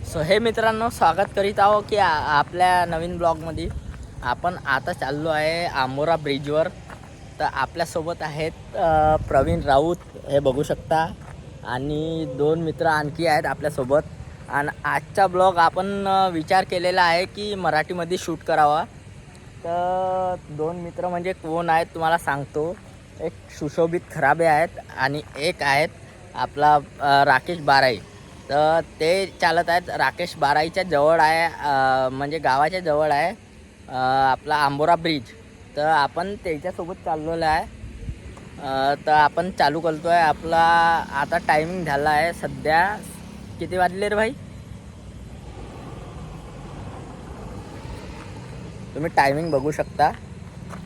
So हे मित्रांनो, स्वागत करीत आहो की आपल्या नवीन ब्लॉगमध्ये. आपण आता चाललो आहे आंबोरा ब्रिजवर. तर आपल्यासोबत आहेत प्रवीण राऊत, हे बघू शकता, आणि दोन मित्र आणखी आहेत आपल्यासोबत. आणि आजचा ब्लॉग आपण विचार केलेला आहे की मराठीमध्ये शूट करावा. तर दोन मित्र म्हणजे कोण आहेत तुम्हाला सांगतो. एक सुशोभित खराबे आहेत आणि एक आहेत आपला राकेश बाराई. तर ते चालत आहेत. राकेश बाराईच्या जवळ आहे, म्हणजे गावाच्या जवळ आहे आपला आंबोरा ब्रिज. तर आपण त्याच्यासोबत चाललेलो आहे. तर आपण चालू करतो आहे. आपला आता टायमिंग झाला आहे सध्या. किती वाजले रे भाई? तुम्ही टायमिंग बघू शकता.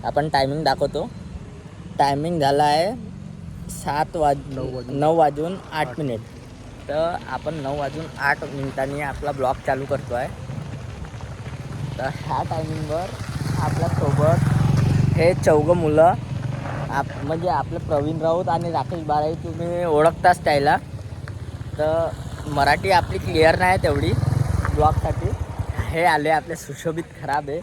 आपण टायमिंग दाखवतो. टायमिंग झाला आहे 9 वाजून 8 मिनिट. तर आपण 9 वाजून 8 मिनिटांनी आपला ब्लॉग चालू करतो आहे. तर ह्या टायमिंगवर आपल्यासोबत हे चौघं मुलं, म्हणजे आपले प्रवीण राऊत आणि राकेश बाराई, तुम्ही ओळखताच त्याला. तर मराठी आपली क्लिअर नाही तेवढी ब्लॉगसाठी. हे आले आपले सुशोभित खराबे.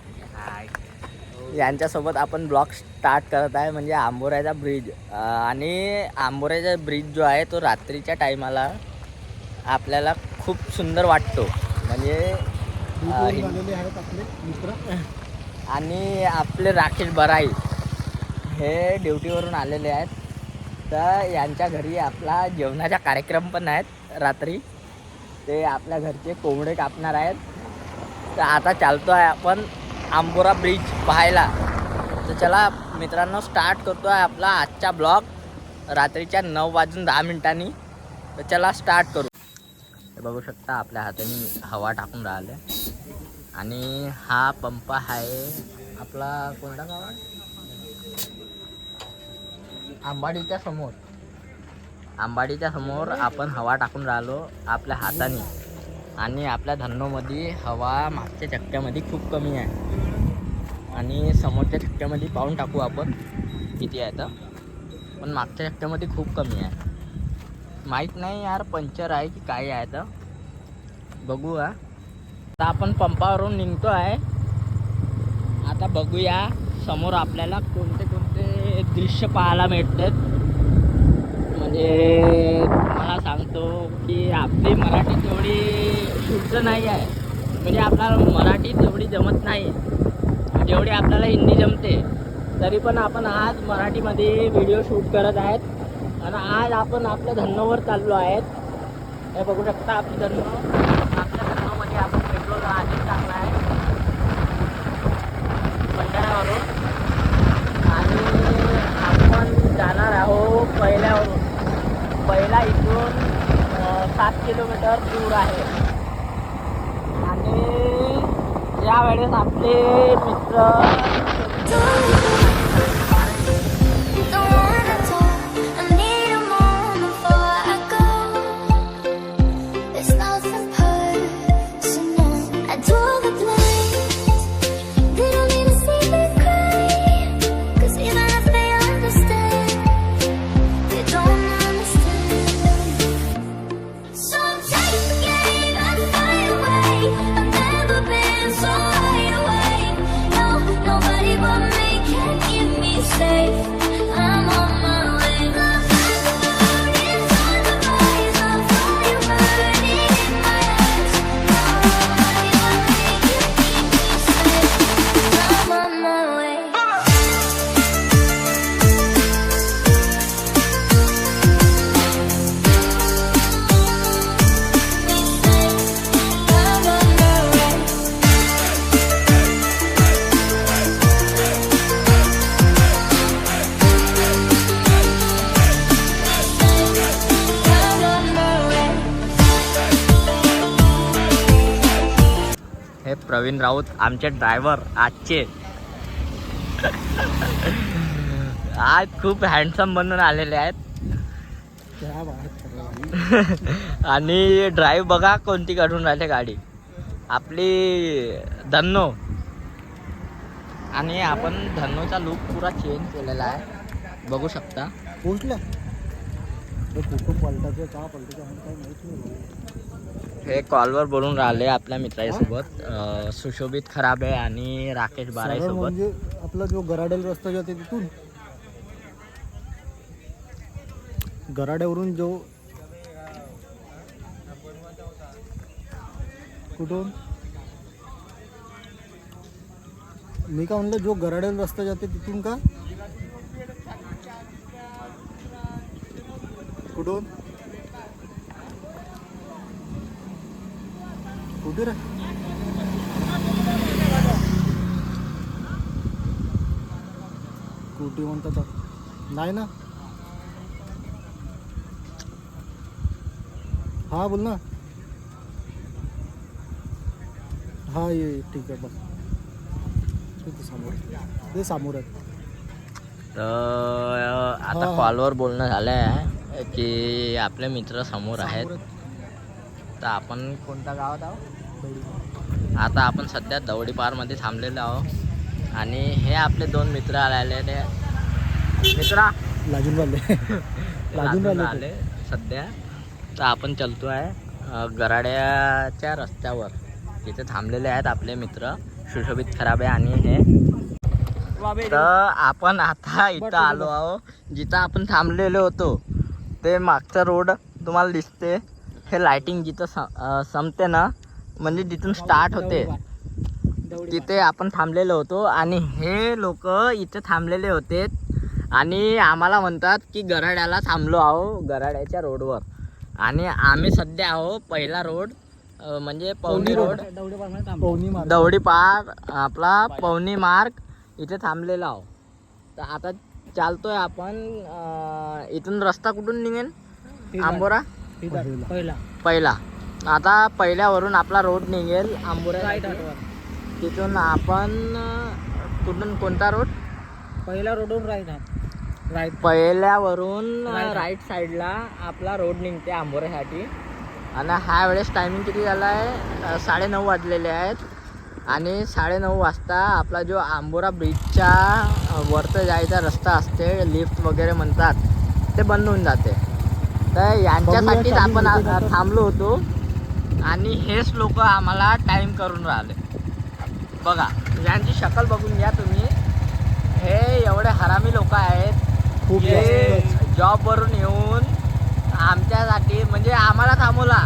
यांच्यासोबत आपण ब्लॉग स्टार्ट करत आहे, म्हणजे आंबोऱ्याचा ब्रिज. आणि आंबोऱ्याचा ब्रिज जो आहे तो रात्रीच्या टायमाला आपल्याला खूप सुंदर वाटतो. म्हणजे आपले मित्र आणि आपले राकेश बाराई हे ड्युटीवरून आलेले आहेत. तर यांच्या घरी आपला जेवणाचा कार्यक्रम पण आहेत रात्री. ते आपल्या घरचे कोंबडे कापणार आहेत. तर आता चालतो आहे आपण आंबोरा ब्रिज पाहायला. तर चला मित्रांनो, स्टार्ट करतो आहे आपला आजचा ब्लॉग रात्रीच्या 9 वाजून 10 मिनिटांनी. तर चला स्टार्ट करू. हे बघू शकता, आपल्या हाताने हवा टाकून राहिले. आणि हा पंप आहे आपला कोणता गाव आहे? आंबाडीच्या समोर. आंबाडीच्या समोर आपण हवा टाकून राहिलो आपल्या हाताने. आणि आपल्या धन्नोमध्ये हवा मागच्या चक्क्यामध्ये खूप कमी आहे. आणि समोरच्या चक्क्यामध्ये पाहून टाकू आपण किती आहे. तर पण मागच्या चक्क्यामध्ये खूप कमी आहे. माहीत नाही यार, पंचर आहे की काय आहे. तर बघू. आता आपण पंपावरून निघतो आहे. आता बघूया समोर आपल्याला कोणते कोणते दृश्य पाहायला मिळतात. म्हणजे मला सांगतो की आपली मराठी तेवढी शुद्ध नाही आहे. म्हणजे आपल्याला मराठी तेवढी जमत नाही जेवढी आपल्याला हिंदी जमते. तरी पण आपण आज मराठीमध्ये व्हिडिओ शूट करत आहेत. आणि आज आपण आपल्या धन्नोवर चाललो आहेत. हे बघू शकता आपली धन्नो. आपल्या धन्नोमध्ये आपण पेट्रोल आधीच टाकला आहे बंधाऱ्यावरून. आणि आपण जाणार आहोत पहिला इथून 7 किलोमीटर दूर आहे. आणि यावेळेस आपले मित्र हे प्रवीण राऊत आमचे ड्रायव्हर आजचे. आज खूप हँडसम बनून आलेले आहेत. आणि ड्राईव्ह बघा कोणती काढून राहिले गाडी, आपली धन्नो. आणि आपण धन्नोचा लुक पुरा चेंज केलेला आहे, बघू शकता. पोचल्या फोटो पलटायचं का पलटायचं काय माहिती नाही. हे कॉलवर बोलून राहिले आपल्या मित्रासोबत, सुशोभित खराबे आणि राकेश बाराई सोबत. म्हणजे आपला जो गराडेल रस्ता जाते तिथून, गराड्यावरून जो कुठून मी का म्हणलं, जो गराडेल रस्ता जाते तिथून का कुठून कुठे रे? कुठे म्हणतात नाही ना. हा बोल ना. हा ये ठीक आहे बस. समोर ते समोर आहे. तर आता कॉलवर बोलणं झालं आहे की आपले मित्र समोर आहेत. तर आपण कोणत्या गावात आहोत? आता आपण सध्या दवडी पारमध्ये थांबलेलो आहोत आणि हे आपले 2 मित्र आलेले. मित्रा लाजून आले सध्या. तर आपण चलतो आहे गराड्याच्या रस्त्यावर. तिथे थांबलेले आहेत आपले मित्र सुशोभित खराबे आणि हे. तर आपण आता इथं आलो आहो जिथं आपण थांबलेलो होतो. ते मागचा रोड तुम्हाला दिसते. हे लाइटिंग जिथं संपते ना, म्हणजे जिथून स्टार्ट होते तिथे आपण थांबलेलो होतो. आणि हे लोक इथे थांबलेले होते आणि आम्हाला म्हणतात की गराड्याला थांबलो आहो, गराड्याच्या रोडवर. आणि आम्ही सध्या आहो पहिला रोड, म्हणजे पवनी रोड, दवडी पार आपला पवनी मार्ग इथे थांबलेला आहो. तर आता चालतोय आपण. इथून रस्ता कुठून निघेल? आंबोरा पहिला. आता पहिल्यावरून आपला रोड निघेल आंबोरा. तिथून आपण कुठून कोणता रोड? पहिला रोडवरून राईट. पहिल्यावरून राईट साईडला आपला रोड निघते आंबोऱ्यासाठी. आणि ह्या वेळेस टायमिंग किती झाला आहे? 9:30 वाजलेले आहेत. आणि 9:30 वाजता आपला जो आंबोरा ब्रिजच्या वरतं जायचा रस्ता असते, लिफ्ट वगैरे म्हणतात, ते बंद होऊन जाते. तर यांच्यासाठीच आपण थांबलो होतो. आणि हेच लोक आम्हाला टाईम करून राहिले. बघा यांची शक्ल बघून घ्या तुम्ही. हे एवढे हरामी लोक आहेत जे जॉबवरून येऊन आमच्यासाठी, म्हणजे आम्हाला थांबवला.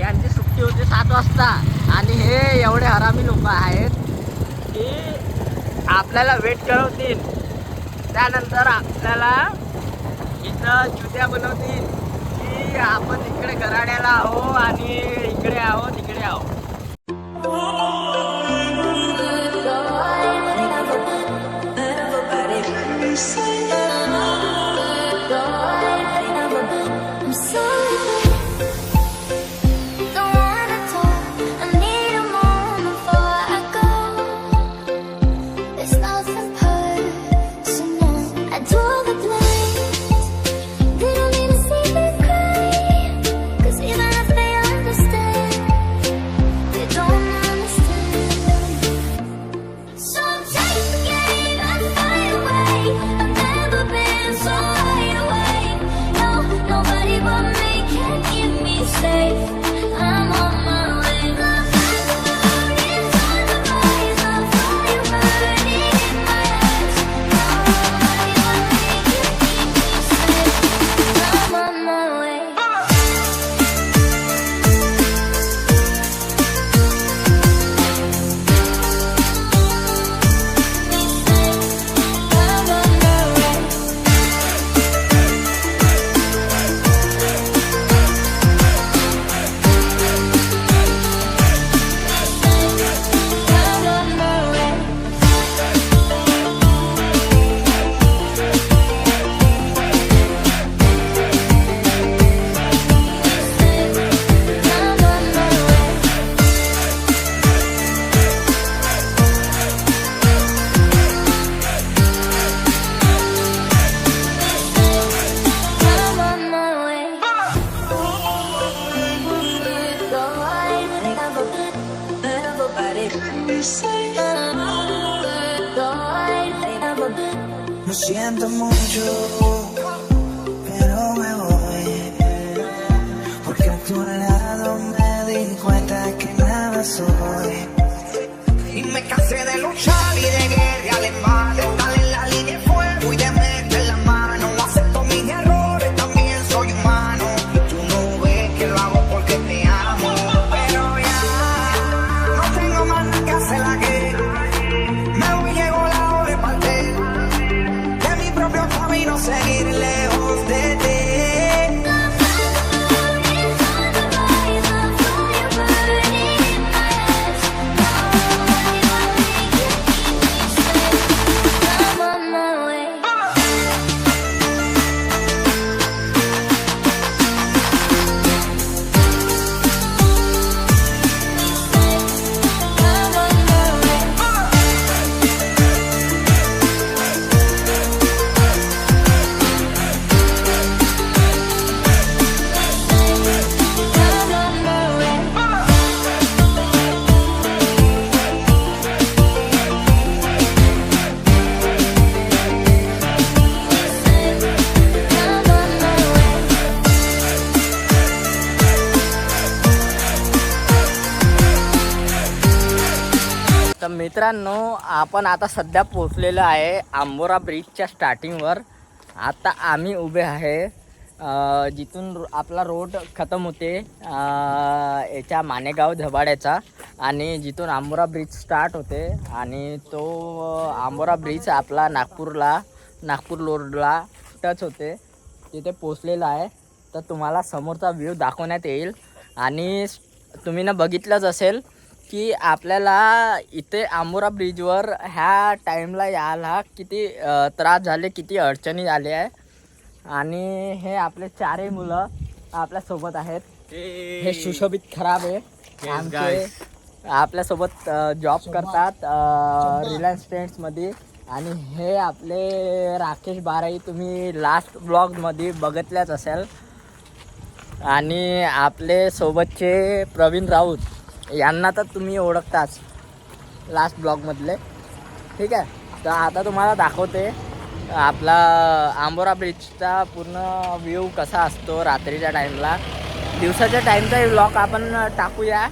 यांची सुट्टी होती 7 वाजता आणि हे एवढे हरामी लोक आहेत की आपल्याला वेट करवतील. त्यानंतर आपल्याला इथं चुत्या बनवतील की आपण इकडे गराड्याला आहो आणि इकडे आहो तिकडे आहो. Lo siento mucho, pero me voy, porque a tu lado me di di cuenta que nada soy. Y me cansé de luchar y de guerrear en vano. Estar en la línea de fuego y de meter la mano. Acepto mis errores, también soy humano. Y tú no ves que lo hago porque te amo. Pero ya no tengo más nada que hacer la guerra. Me voy, llegó la hora de partir. De mi propio camino seguir lejos de ti. तर मित्रांनो, आपण आता सध्या पोचलेलो आहे आंबोरा ब्रिजच्या स्टार्टिंगवर. आता आम्ही उभे आहे जिथून आपला रोड खतम होते याच्या मानेगाव धबाड्याचा, आणि जिथून आंबोरा ब्रिज स्टार्ट होते, आणि तो आंबोरा ब्रिज आपला नागपूर रोडला टच होते. तिथे पोचलेला आहे. तर तुम्हाला समोरचा व्ह्यू दाखवण्यात येईल. आणि तुम्ही ना बघितलंच असेल की आपल्याला इथे आंबोरा ब्रिजवर ह्या टाईमला यायला किती त्रास झाले, किती अडचणी आल्या आहे. आणि हे आपले चारही मुलं आपल्यासोबत आहेत. हे सुशोभित खराब आहे, आमचे आपल्यासोबत जॉब करतात रिलायन्स ट्रेंड्समध्ये. आणि हे आपले राकेश बाराई, तुम्ही लास्ट ब्लॉगमध्ये बघितल्याच असेल. आणि आपले सोबतचे प्रवीण राऊत, यांना तर तुम्ही ओळखताच लास्ट ब्लॉगमधले. ठीक आहे. तर आता तुम्हाला दाखवते आपला आंबोरा ब्रिजचा पूर्ण व्ह्यू कसा असतो रात्रीच्या टाईमला. दिवसाच्या टाईमचा ब्लॉग आपण टाकूया,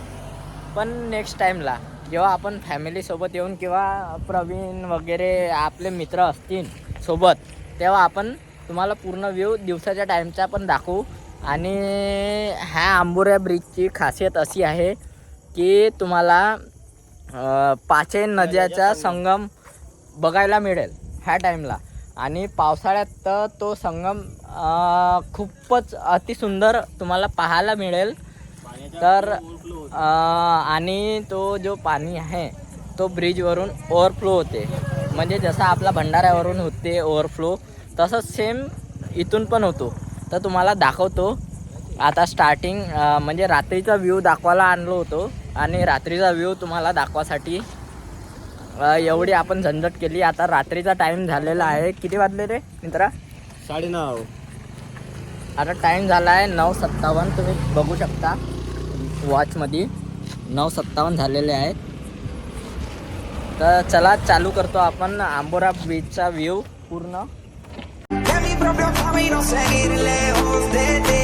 पण नेक्स्ट टाईमला जेव्हा आपण फॅमिलीसोबत येऊन किंवा प्रवीण वगैरे आपले मित्र असतील सोबत, तेव्हा आपण तुम्हाला पूर्ण व्ह्यू दिवसाच्या टाईमचा पण दाखवू. आणि ह्या आंबोरा ब्रिजची खासियत अशी आहे की तुम्हाला पाचही नद्याचा संगम बघायला मिळेल ह्या टाईमला. आणि पावसाळ्यात तर तो संगम खूपच अतिसुंदर तुम्हाला पाहायला मिळेल. तर आणि तो जो पाणी आहे तो ब्रिजवरून ओव्हरफ्लो होते, म्हणजे जसा आपला भंडाऱ्यावरून होते ओव्हरफ्लो, तसंच सेम इथून पण होतो. तर तुम्हाला दाखवतो आता स्टार्टिंग, म्हणजे रात्रीचा व्ह्यू दाखवायला आणलो होतो. आणि रात्रीचा व्ह्यू तुम्हाला दाखवासाठी एवढी आपण झंझट केली. आता रात्रीचा टाईम झालेला आहे. किती वाजले रे मित्रा? 9:30. आता टाईम झाला आहे 9:57. तुम्ही बघू शकता वॉचमध्ये 9:57 झालेले आहेत. तर चला चालू करतो आपण आंबोरा बीचचा व्ह्यू पूर्ण. De mi propio camino seguir lejos de ti.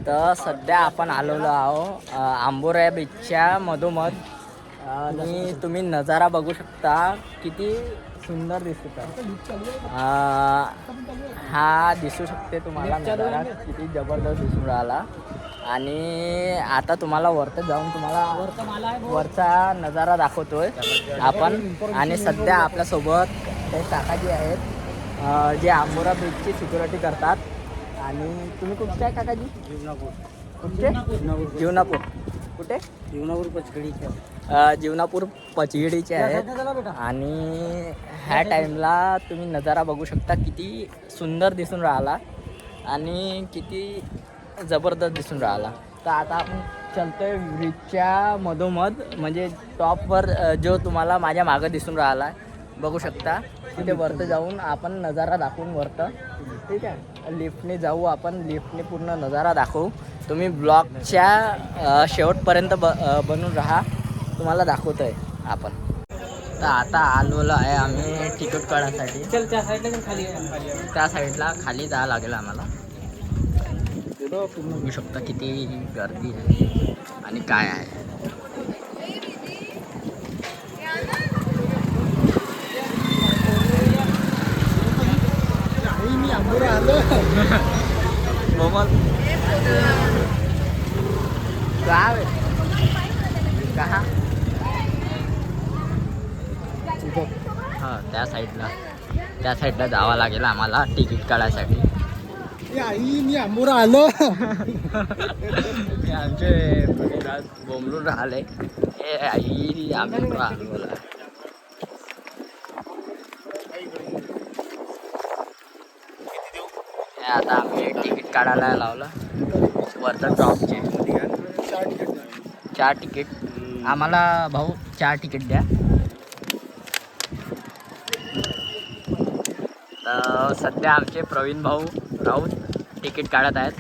तर सध्या आपण आलेलो आहो आंबोऱ्या बीचच्या मधोमध आणि तुम्ही नजारा बघू शकता किती सुंदर दिसत आहे. हा दिसू शकते तुम्हाला नजारा किती जबरदस्त दिसून राहिला. आणि आता तुम्हाला वरती जाऊन तुम्हाला वरचा नजारा दाखवतोय आपण. आणि सध्या आपल्यासोबत हे काकाजी आहेत जे आंबोरा बीचची सिक्युरिटी करतात. आणि तुम्ही कुठचे आहे काकाजी? कुठचे? जीवनापूर. कुठे? जीवनावर पचकडीच्या जीवनापूर पचगिडीचे आहेत. आणि ह्या टाईमला तुम्ही नजारा बघू शकता किती सुंदर दिसून राहिला आणि किती जबरदस्त दिसून राहिला. तर आता आपण चलतोय ब्रिजच्या मधोमध म्हणजे टॉपवर जो तुम्हाला माझ्या मागं दिसून राहिला बघू शकता. तिथे वरती जाऊन आपण नजारा दाखवून वरतं. ठीक आहे. लिफ्टने जाऊ आपण. लिफ्टने पूर्ण नजारा दाखवू. तुम्ही ब्लॉगच्या शेवटपर्यंत बनून राहा. तुम्हाला दाखवतो आहे आपण. तर आता आलेलो आहे आम्ही तिकीट काढायसाठी. त्या साईडला खाली त्या साईडला खाली जावं लागेल आम्हाला. बघू शकता किती गर्दी आहे आणि काय आहे. मी आंबोरा आलो. कहा हां त्या साईडला जावं लागेल आम्हाला तिकीट काढायसाठी. आई मी आंबोरा आलो. आमचे बोंबलून राहिले. हे आई आम्ही आलो. आता आम्ही तिकीट काढायला लावलं वरचं टॉपचे. 4 तिकीट आम्हाला भाऊ 4 तिकीट द्या. तर सध्या आमचे प्रवीण भाऊ राऊत तिकीट काढत आहेत.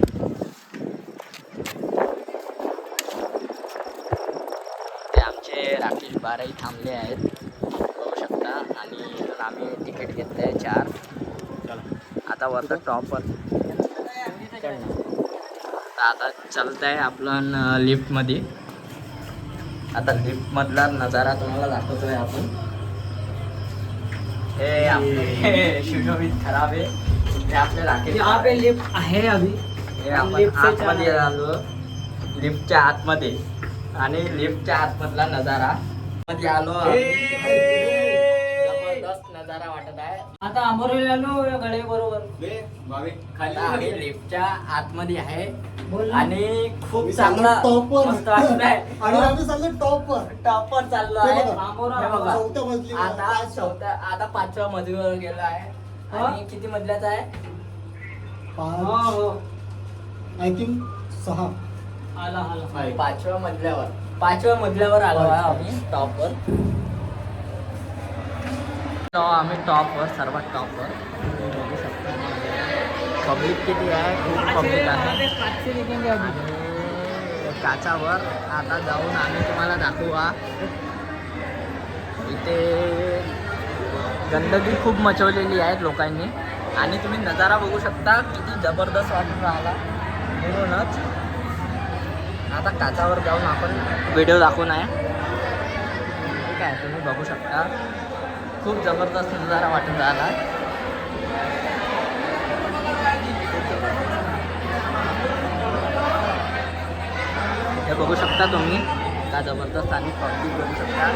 ते आमचे राकेश बाराई थांबले आहेत बघू शकता. आणि आम्ही तिकीट घेतलं आहे 4. आता वरचं टॉपवर आता चालत आहे आपलं लिफ्टमध्ये. आता लिफ्टमधला नजारा तुम्हाला दाखवतोय आपण. हे आपले सुशोभित खराब आहे. हे आपले राकेश यहाँ पे लिफ्ट आहे अभी. हे आपण आतमध्ये आलो लिफ्टच्या आतमध्ये. आणि लिफ्टच्या आतमधला नजारा मध्ये आलो. जबरदस्त नजारा वाटत आहे. आता आंबोरीला आलो गडे बरोबर. आम्ही लिफ्टच्या आतमध्ये आहे आणि खूप चांगला मस्त वाटत आहे. आणि आम्ही चाललो टॉपवर चाललो आहे. आंबोरा हे बघा. चौथ्या मजलीवर. आता 5व्या मजलीवर गेलो आहे. आणि किती मजल्याचा आहे? I think 6. 5व्या मजल्यावर आलो आहे आम्ही टॉपवर. आम्ही टॉपवर सर्वात टॉपवर बघू शकतो. पब्लिक किती आहे? खूप पब्लिक आहे. काचावर आता जाऊन आम्ही तुम्हाला दाखवू. इथे गंदगी खूप मचवलेली आहे लोकांनी. आणि तुम्ही नजारा बघू शकता किती जबरदस्त वाटून राहिला. म्हणूनच आता काचावर जाऊन आपण व्हिडिओ दाखवून आहे. ठीक आहे. तुम्ही बघू शकता खूप जबरदस्त नजारा वाटून राहिला. हे बघू शकता तुम्ही का जबरदस्त. आणि पब्लिक बघू शकता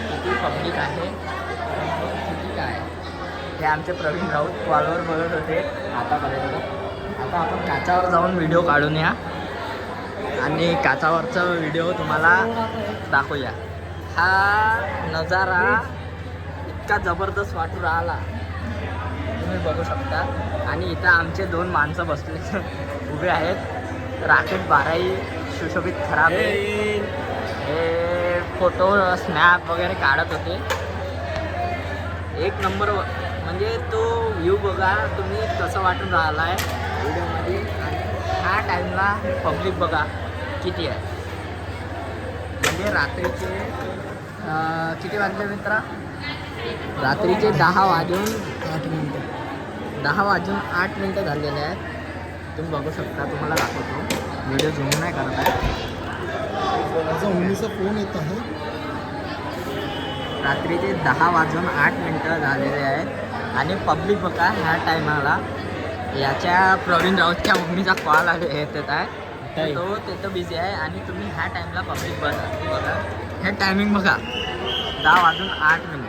किती पब्लिक आहे. किती काय. हे आमचे प्रवीण राऊत कॉलवर बोलत होते आतापर्यंत. आता आपण काचावर जाऊन व्हिडिओ काढून या आणि काचावरचा व्हिडिओ तुम्हाला दाखवूया. हा नजारा इतका जबरदस्त वाटू राहिला तुम्ही बघू शकता. आणि इथं आमचे 2 माणसं बसले उभे आहेत. राकेश बाराई, सुशोभित खराब हे फोटो स्नॅप वगैरे काढत होते. एक नंबर म्हणजे तो व्ह्यू बघा तुम्ही कसं वाटून राहिला आहे व्हिडिओमध्ये. आणि ह्या टाईमला पब्लिक बघा किती आहे. म्हणजे रात्रीचे किती वाजले मित्रा? रात्रीचे 10 वाजून 8 मिनिटं झालेले आहेत. तुम्ही बघू शकता. तुम्हाला दाखवतो. व्हिडिओ झूम नाही करत आहे. माझा मम्मीचा फोन येत आहे. रात्रीचे 10:08 झालेले आहेत आणि पब्लिक बघा ह्या टायमाला याच्या प्रवीण राऊतच्या मम्मीचा कॉल येत आहे. तो तिथं बिझी आहे आणि तुम्ही ह्या टाईमला पब्लिक बघा. हे टायमिंग बघा 10:08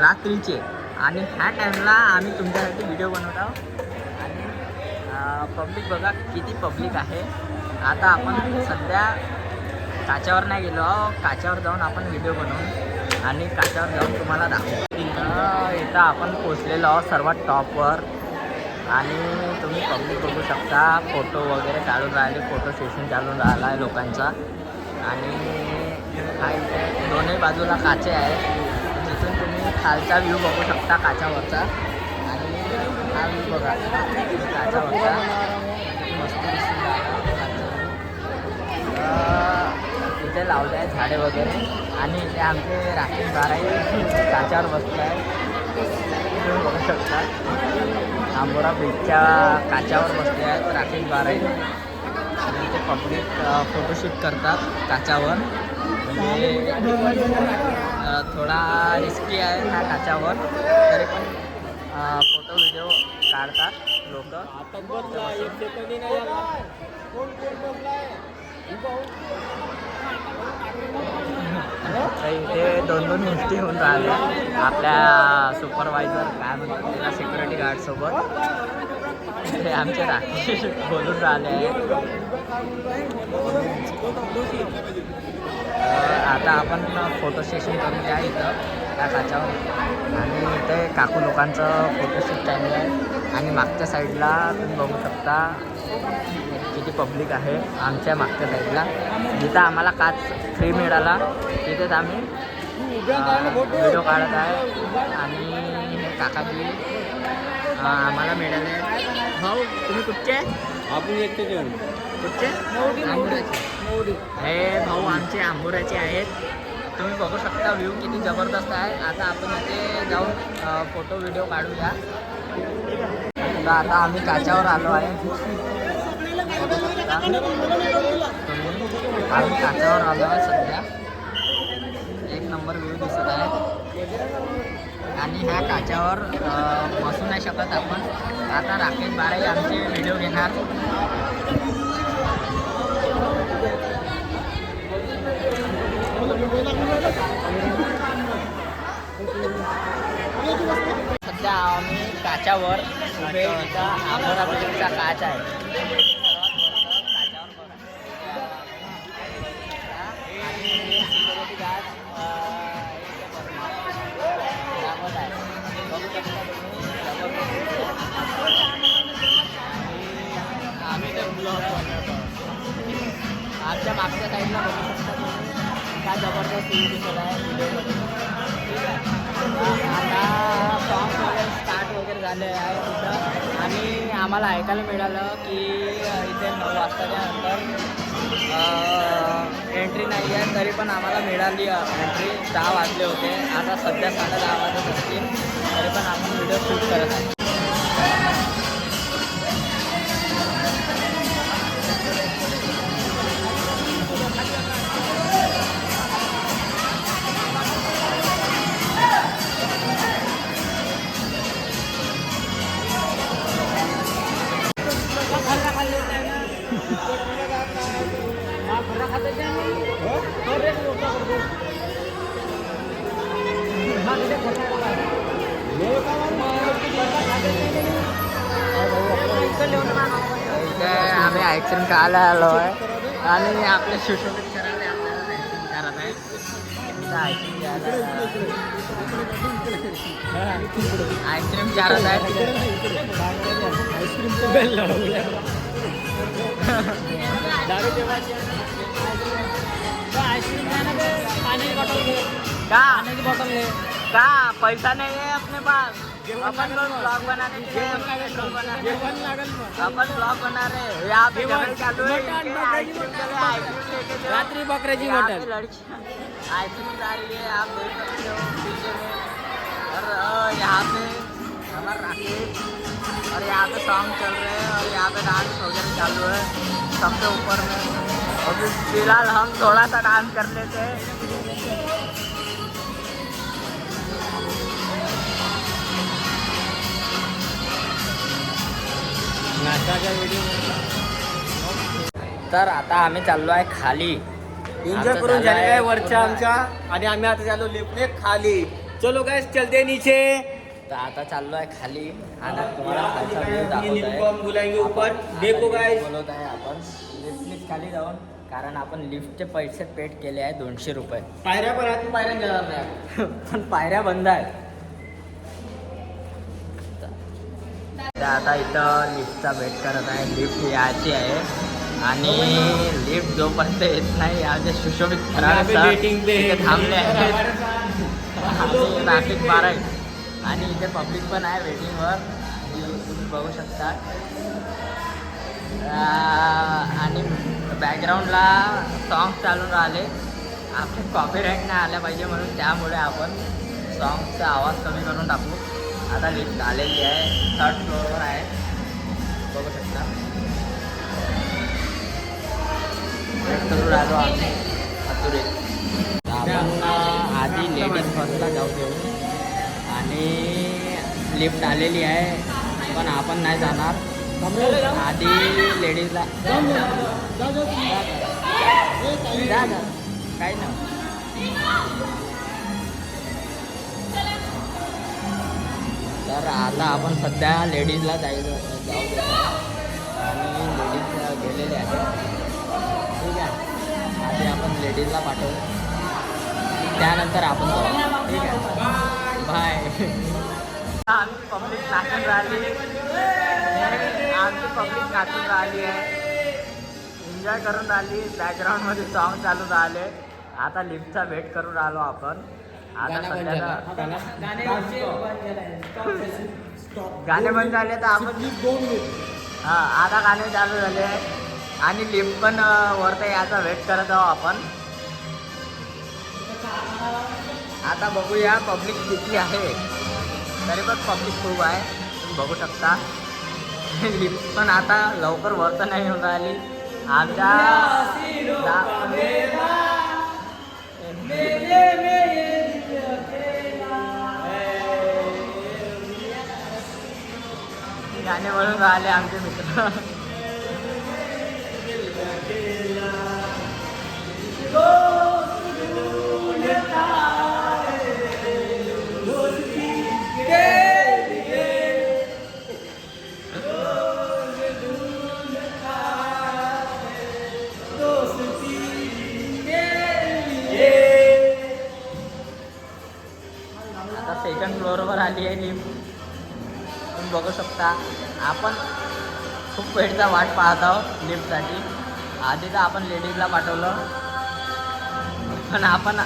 रात्रीचे आणि ह्या टाईमला आम्ही तुमच्यासाठी व्हिडिओ बनवत आहोत. आणि पब्लिक बघा किती पब्लिक आहे. आता आपण सध्या काच्यावर नाही गेलो आहो. काच्यावर जाऊन आपण व्हिडिओ बनवून आणि काच्यावर जाऊन तुम्हाला दाखवू. इथं आपण पोचलेलो आहोत सर्वात टॉपवर आणि तुम्ही पब्लिक बघू शकता. फोटो वगैरे काढून राहिले. फोटो सेशन चालून राहिला आहे लोकांचा. आणि हा इथे दोन्ही बाजूला काचे आहेत. जिथून तुम्ही खालचा व्ह्यू बघू शकता काच्यावरचा. आणि हा व्ह्यू बघा काच्यावरचा मस्त दिसून राहिला. इथे लावले आहे झाडे वगैरे आणि इथे आमचे राकेश बाराई काच्यावर बसले आहे. तुम्ही बघू शकता आंबोरा ब्रिजच्या काच्यावर बसले आहेत राकेश बाराई. आणि इथे पब्लिक फोटोशूट करतात काच्यावर. म्हणजे थोडा रिस्की आहे ह्या काच्यावर तरी पण फोटो व्हिडिओ काढतात लोक. इथे 2-2 गोष्टी होऊन राहिल्या आपल्या सुपरवायझर काय म्हणतात त्याला सिक्युरिटी गार्डसोबत. ते आमचे राकेश बोलून राहिले आहेत. आता आपण फोटो सेशन करूया इथं त्या काच्यावर. आणि इथे काकू लोकांचं फोटोशूट चालू आहे. आणि मागच्या साईडला तुम्ही बघू शकता किती पब्लिक आहे. आमच्या मागच्या साईडला जिथं आम्हाला काच फ्री मिळाला तिथेच आम्ही व्हिडिओ काढत आहे. आणि हे काकाजी आम्हाला मिळाले. भाऊ तुम्ही कुठचे? आपण एकटे जेवण कुठचे? आंबोऱ्याचे. हे भाऊ आमचे आंबोऱ्याचे आहेत. तुम्ही बघू शकता व्ह्यू किती जबरदस्त आहे. आता आपण इथे जाऊन फोटो व्हिडिओ काढूया. तर आता आम्ही काच्यावर आलो आहे. आम्ही काच्यावर आलो आहे सध्या. एक नंबर व्ह्यू दिसत आहे. आणि ह्या काच्यावर बसू नाही शकत आपण. आता राकेश बाराई आमचे व्हिडिओ घेणार. सध्या आम्ही काच्यावर उभे. इथं आंबोरा ब्रिजचा काच आहे. आमच्या मागच्या साईडला बघू शकता तुम्ही काय जबरदस्त व्ह्यू दिसत आहे व्हिडिओमध्ये. आता सॉंग वगैरे स्टार्ट वगैरे झाले आहे तिथं. आणि आम्हाला ऐकायला मिळालं की इथे 9 वाजताच्या नंतर एंट्री नाही आहे. तरी पण आम्हाला मिळाली एंट्री. 10 वाजले होते. आता सध्या 10:30 वाजत असतील तरी पण आपण व्हिडिओ शूट करत आहे. इथे आम्ही आईस्क्रीम खायला आलो आहे. आणि आपले सुशोभित करायला आपल्याला आईस्क्रीम करत आहे. इथं आईस्क्रीम घ्यायला आईस्क्रीम चारत आहे. का पैसा नहीं है अपने पास. अपन लोग ब्लॉग बनाने के लिए अपन ब्लॉग बना रहे हैं. यहाँ पे झगड़े चालू है. आइसक्रीम रात्रि बकरेजी होटल लड़की आइसक्रीम ला रही है. आप देख सकते हो पीछे में. और यहाँ पे हमारा राकेश और यहाँ पे सॉन्ग चल रहे हैं और यहाँ पे डांस वगैरह चालू है. सबसे ऊपर में। अभी फिलहाल हम थोड़ा सा डांस कर लेते हैं। तर आता आम्ही चाललो आहे खाली एन्जॉय आमचं करून झालं झालेलं आहे आहे वरच्या पूर्ण. आमच्या आणि आम्ही आता चाललो लिफ्टने खाली. चलो गाइस चलते नीचे. तर आता चाललो आहे खाली आणि तुम्हाला खालचा व्ह्यू दाखवत लिफ्ट को आहे. हम बुलाएंगे ऊपर. देखो गाइस बोलवत आहे आपण लिफ्टनीच खाली जाऊन, कारण आपण लिफ्टचे पैसे पेड केले आहे 200 रुपये. पायऱ्या पण आहेत, पायऱ्या जाणार नाही. पण पायऱ्या बंद आहेत. तर आता इथं लिफ्टचा वेट करत आहे. लिफ्ट यायची आहे आणि लिफ्ट जोपर्यंत येत नाही याचे सुशोभित आम्ही सर waiting पे इथे थांबले आहेत. आम्ही ट्रॅफिक बार आहे आणि इथे पब्लिक पण आहे वेटिंगवर, तुम्ही बघू शकता. आणि बॅकग्राऊंडला सॉंग चालून राहिले. आपले कॉपीराईट नाही आल्या पाहिजे म्हणून त्यामुळे आपण सॉंगचा आवाज कमी करून टाकू. आता लिफ्ट आलेली आहे, 3rd फ्लोअरवर आहे, बघू शकता. वेट करून राहिलो आम्ही अतुरीत. आपण आधी लेडीज फर्स्टला जाऊ देऊ आणि लिफ्ट आलेली आहे पण आपण नाही जाणार. आधी लेडीजला जा जा काही ना. तर आता आपण सध्या लेडीजला जाऊ देतो आणि लेडीज गेलेले आहेत. ठीक आहे, आधी आपण लेडीजला पाठवू, त्यानंतर आपण जाऊ. ठीक आहे, बाय. आमची पब्लिक नाचून राहिली, आमची पब्लिक नाचून राहिली आहे, एन्जॉय करून राहिली. बॅकग्राऊंडमध्ये सॉन्ग चालू राहिले. आता लिफ्टचा वेट करून राहिलो आपण. आता सध्या गाणे बंद झाले तर आपण हां आता गाणे चालू झाले आणि लिफ्ट पण वरती याचा वेट करत आहोत आपण. आता बघूया पब्लिक किती आहे. तरी पण पब्लिक खूप आहे, तुम्ही बघू शकता. लिफ्ट पण आता लवकर वरतं नाही होऊन राहिली. आमच्या गाणे म्हणून राहिले आमचे मित्र. आता 2nd फ्लोअरवर आली आहे लिफ्ट, तुम्ही बघू शकता. आपण खूप वेळचा वाट पाहत आहोत लिफ्टसाठी. आधी तर आपण लेडीजला पाठवलं पण आपण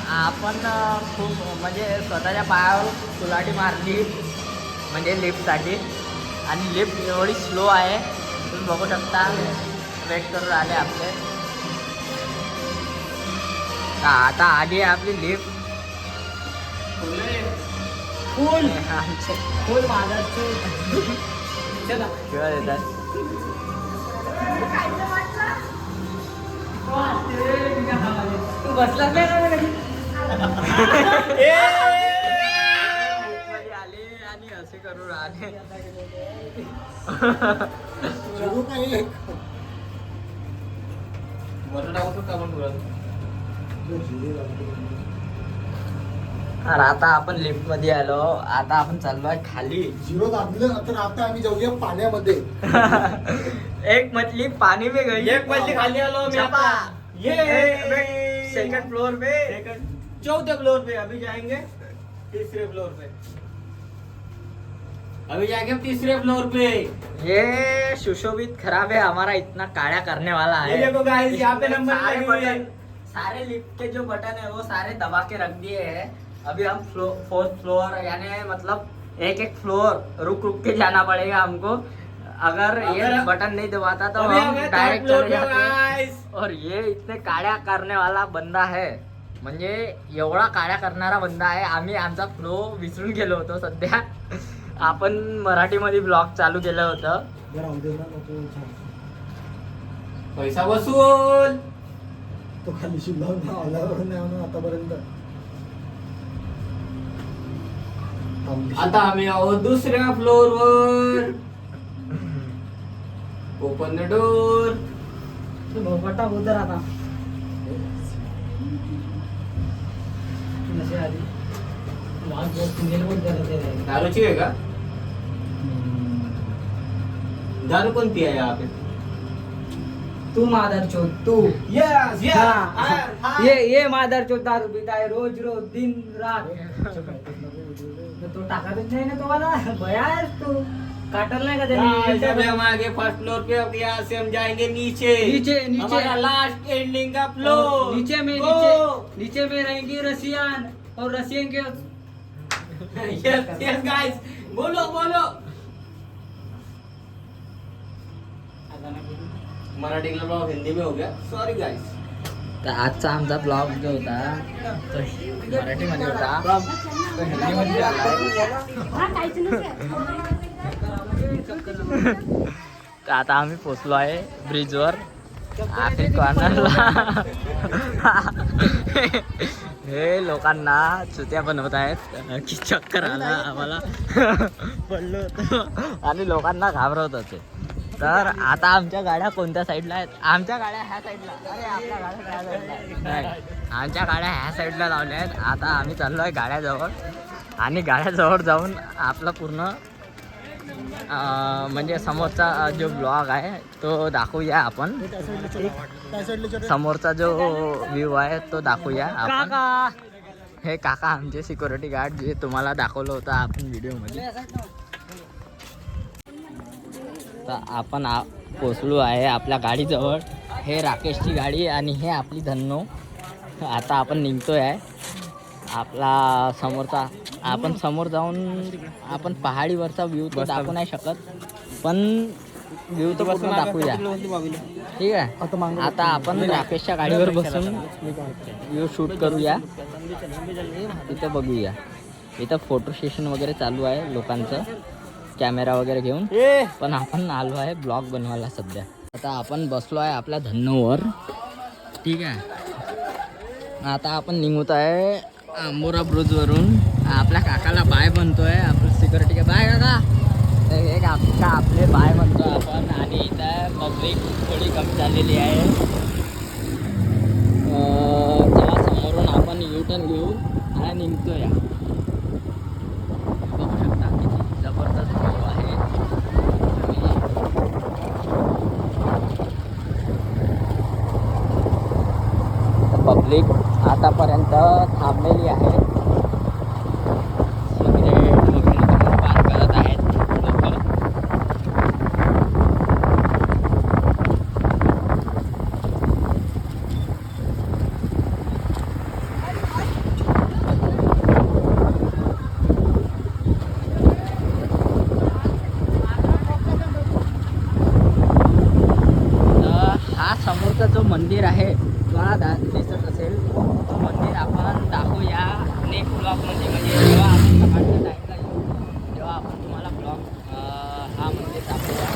खूप म्हणजे स्वतःच्या पायावर कुलाटी मारली म्हणजे लिफ्टसाठी. आणि लिफ्ट एवढी स्लो आहे, तुम्ही बघू शकता. वेट करून आले आपले. आता आली आहे आपली लिफ्ट. फुल आमचे फुल महाराष्ट्र. चला किंवा येतात. तू बसलाच नाही ना कधी. लिफ्टमध्ये आले आणि असे करून आले. वरनं टाकू शकतो आपण तुरंत. तर आता आपण लिफ्ट मध्ये आलो. आता आपण चाललो आहे खाली. 0 दाबलं तर आता आम्ही जाऊया पाण्यामध्ये. एक मछली पानी में गई, एक मछली खाली आलो मी छपा. आता. ये 2nd फ्लोर पे. 4th फ्लोर पे अभी जाएंगे 3रे फ्लोर पे. अभी जाएंगे 3रे फ्लोर पे. ये सुशोभित खराब है हमारा, इतना काड़ा करने वाला ये है. देखो गाइस यहाँ पे नंबर सारे लगे हुए हैं. बटन, सारे लिफ्ट के जो बटन है वो सारे दबा के रख दिए हैं. अभी हम 4th फ्लोर यानी मतलब एक फ्लोर रुक रुक के जाना पड़ेगा हमको. अगर ये बटन नहीं दबाता तो अभी हम हमें डायरेक्ट 3rd फ्लोर चले पे जाते. गाइस. और ये इतने काड्या करने वाला बंदा है, म्हणजे एवढा काड्या करणारा बंदा आहे. आम्ही आमचा फ्लो विसरून गेलो होतो. सध्या आपण मराठीमध्ये ब्लॉग चालू केलं होतं. पैसा वसूल. तो खाली शिल्लक आल्यावर नाही म्हणून आतापर्यंत आता आम्ही आहोत दुसऱ्या फ्लोअर वर. Open the door. भोपटा उतर आता दारूची आहे का? दारू कोणती आहे यहाँ पे? तू मादर चोद तू Yes, yes. हाँ. ये मादर चोद दारू पिता है रोज रोज दिन रात. तो टाकतच नाही ना तुम्हाला भया आहेस तू काटल नाही का Guys, अभी त्याने हम आगे फर्स्ट फ्लोर पे. अब यहाँ से हम जाएंगे नीचे. नीचे. हमारा लास्ट एंडिंग का फ्लोर. नीचे में Go. नीचे में रहेंगे रसियन और रसियन के Yes, yes, guys. बोलो बोलो. मराठी का ब्लॉग हिंदी में हो गया. Sorry guys. तर आजचा आमचा ब्लॉग जो होता तो मराठीमध्ये होता तो हिंदीमध्ये आला. तर आता आम्ही पोचलो आहे ब्रिजवर आखरी कॉर्नरला. हे लोकांना चुत्या बनवत आहेत की चक्कर आला आम्हाला पडलो होतो आणि लोकांना घाबरवत होते. तर आता आमच्या गाड्या कोणत्या साईडला आहेत? आमच्या गाड्या ह्या साईडला. अरे आपल्या गाड्या ह्या साईडला नाही, आमच्या गाड्या ह्या साईडला लावल्या आहेत. आता आम्ही चाललो आहे गाड्याजवळ आणि गाड्याजवळ जाऊन आपला पूर्ण म्हणजे समोरचा जो ब्लॉग आहे तो दाखवूया आपण. समोरचा जो व्ह्यू आहे तो दाखवूया आपण. हे काका आमचे सिक्युरिटी गार्ड जे तुम्हाला दाखवलं होतं आपण व्हिडिओमध्ये. तर आपण पोचलो आहे आपल्या गाडीजवळ. हे राकेशची गाडी आणि हे आपली धन्नो. आता आपण निघतोय आहे. आपला समोरचा आपण समोर जाऊन आपण पहाडीवरचा व्ह्यू तर दाखवू नाही शकत पण व्ह्यू तर पूर्ण दाखवूया. ठीक आहे. आता आपण राकेशच्या गाडीवर बसून व्ह्यू शूट करूया. तिथं बघूया. इथं फोटो सेशन वगैरे चालू आहे लोकांचं कॅमेरा वगैरे घेऊन. पण आपण आलो आहे ब्लॉग बनवायला सध्या. आता आपण बसलो आहे आपल्या धन्नोवर. ठीक आहे. आता आपण निघत आहे आंबोरा ब्रिजवरून. आपल्या काकाला बाय म्हणतोय आपलं सिक्युरिटी का बाय काका. हे काका आपले बाय म्हणतोय आपण. आणि इथं पब्लिक थोडी कमी झालेली आहे. जेव्हा समोरून आपण यू टर्न घेऊ आणि निघतोय. बघू शकता किती जबरदस्त व्ह्यू आहे. पब्लिक आतापर्यंत थांबलेली आहे. सिगरेट वगैरे पार करत आहेत लोक. हा समोरचा जो मंदिर आहे तुम्हाला दिसत असेल तो मंदिर आपण दाखवूया नेक्स्ट ब्लॉगमध्ये. म्हणजे जेव्हा आपण सकाळच्या टाईमला येऊ तेव्हा आपण तुम्हाला ब्लॉग हा मंदिर दाखवूया.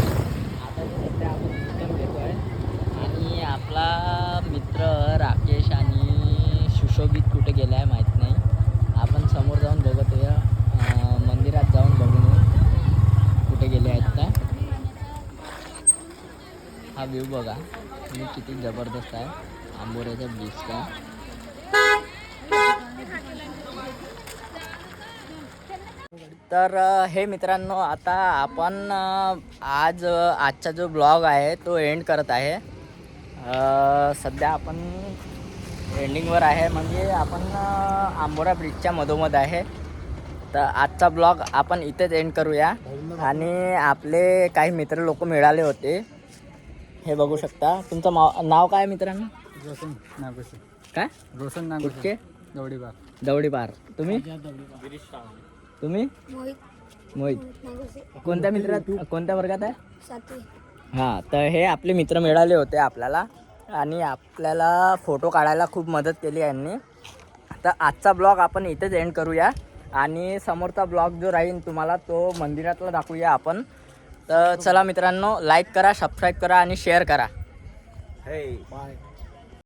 आता जे सध्या आपण सिस्टम घेतो आहे आणि आपला मित्र राकेश आणि सुशोभित कुठे गेला आहे माहीत नाही. आपण समोर जाऊन बघत येऊया. मंदिरात जाऊन बघून येऊ कुठे गेले आहेत का. हा व्ह्यू बघा तुम्ही किती जबरदस्त आहे आंबोऱ्याच्या ब्रिजचा. तर हे मित्रांनो आता आपण आजचा जो ब्लॉग आहे तो एंड करत आहे. सध्या आपण एंडिंगवर आहे म्हणजे आपण आंबोरा ब्रिजच्या मधोमध आहे. तर आजचा ब्लॉग आपण इथेच एंड करूया. आणि आपले काही मित्र लोक मिळाले होते. हे बघू शकता. तुमचं नाव काय मित्रांनो? रोशन नागोसे. काय? रोशन कुठचे? दौडीबार. दौडीबार. तुम्ही? तुम्ही? मोहित. कोणत्या मित्रात कोणत्या वर्गात आहे? हां. तर हे आपले मित्र मिळाले होते आपल्याला आणि आपल्याला फोटो काढायला खूप मदत केली यांनी. तर आजचा ब्लॉग आपण इथेच एंड करूया आणि समोरचा ब्लॉग जो राहील तुम्हाला तो मंदिरातला दाखवूया आपण. तर चला मित्रांनो लाईक करा, सबस्क्राईब करा आणि शेअर करा. बाय.